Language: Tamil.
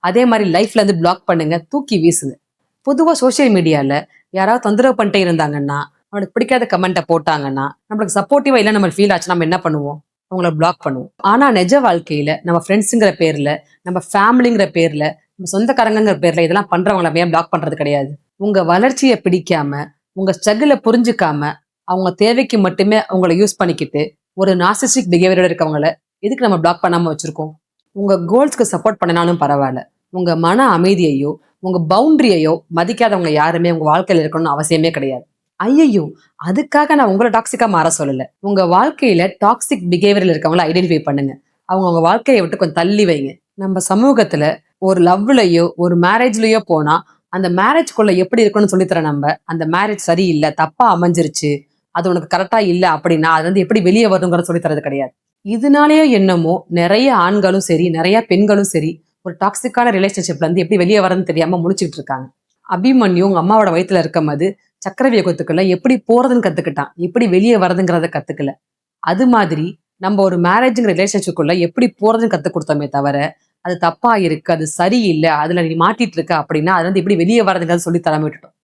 அதே மாதிரி லைஃப்ல இருந்து பிளாக் பண்ணுங்க, தூக்கி வீசுங்க. பொதுவா சோசியல் மீடியால யாராவது தொந்தரவு பண்ணிட்டே இருந்தாங்கன்னா, நம்மளுக்கு பிடிக்காத கமெண்ட்ட போட்டாங்கன்னா, நம்மளுக்கு சப்போர்ட்டிவா இல்ல நம்ம ஃபீல் ஆச்சுன்னா நம்ம என்ன பண்ணுவோம்? அவங்கள பிளாக் பண்ணுவோம். ஆனா நிஜ வாழ்க்கையில நம்ம ஃப்ரெண்ட்ஸ்ங்கிற பேர்ல, நம்ம ஃபேமிலிங்கிற பேர்ல, நம்ம சொந்தக்காரங்கங்கிற பேர்ல இதெல்லாம் பண்றவங்கள நம்ம ஏன் பிளாக் பண்றது கிடையாது? உங்க வளர்ச்சிய பிடிக்காம, உங்க ஸ்ட்ரகிள புரிஞ்சுக்காம, அவங்க தேவைக்கு மட்டுமே அவங்கள யூஸ் பண்ணிக்கிட்டு, ஒரு நார்சிஸ்டிக் பிஹேவியரோட இருக்கவங்கள எதுக்கு நம்ம பிளாக் பண்ணாம வச்சிருக்கோம்? உங்க கோல்ஸ்க்கு சப்போர்ட் பண்ணனாலும் பரவால்ல. உங்க மன அமைதியையோ, உங்க பவுண்டரியையோ மதிக்காதவங்க யாருமே உங்க வாழ்க்கையில இருக்கணும்னு அவசியமே கிடையாது. ஐய்யய்யோ! அதுக்காக நான் உங்கள டாக்ஸிக்கா மாற சொல்லல. உங்க வாழ்க்கையில டாக்ஸிக் பிஹேவியர்ல இருக்கவங்கள ஐடென்டிஃபை பண்ணுங்க. அவங்க உங்க வாழ்க்கைய விட்டு கொஞ்சம் தள்ளி வைங்க. நம்ம சமூகத்துல ஒரு லவ்லயோ, ஒரு மேரேஜ்லயோ போனா, அந்த மேரேஜ்க்குள்ள எப்படி இருக்கணும்னு சொல்லி தர நம்ப, அந்த மேரேஜ் சரியில்ல, தப்பா அமைஞ்சிருச்சு, அது உனக்கு கரெக்ட்டா இல்ல அப்படின்னா, அதுலருந்து எப்படி வெளிய வரணுங்கிறத சொல்லி தர்றது கிடையாது. இதனாலயோ என்னமோ நெறைய ஆண்களும் சரி, நெறைய பெண்களும் சரி, ஒரு டாக்ஸிக்கான ரிலேஷன்ஷிப்ல இருந்து எப்படி வெளிய வரதுன்னு தெரியாம முழிச்சுட்டு இருக்காங்க. அபிமன்யு உங்க அம்மாவோட வயித்துல இருக்கும்போது, சக்கரவியூகத்துக்குள்ள எப்படி போறதுன்னு கத்துக்கிட்டான். எப்படி வெளிய வரதுங்கிறத கத்துக்கல. அது மாதிரி நம்ம ஒரு மேரேஜ்ங்கிற ரிலேஷன்ஷிப்குள்ள எப்படி போறதுன்னு கத்துக் குடுத்தோமே தவிர, அது தப்பா இருக்கு, அது சரியில்ல, அதுல நீ மாட்டிட்டு இருக்க அப்படின்னா, அதுலருந்து எப்படி வெளிய வரதுங்கிறத சொல்லி தராம விட்டுட்டோம்.